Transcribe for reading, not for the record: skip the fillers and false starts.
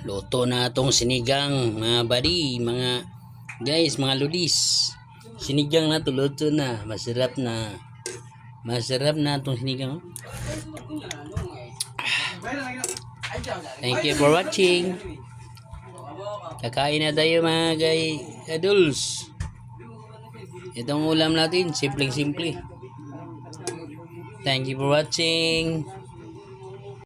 Luto na itong sinigang, mga buddy, mga guys, mga ludis. Sinigang na to, luto na. Masarap na. Masarap na itong sinigang. Thank you for watching. Kakain na tayo mga guys, adults. Itong ulam natin, simple-simple. Thank you for watching.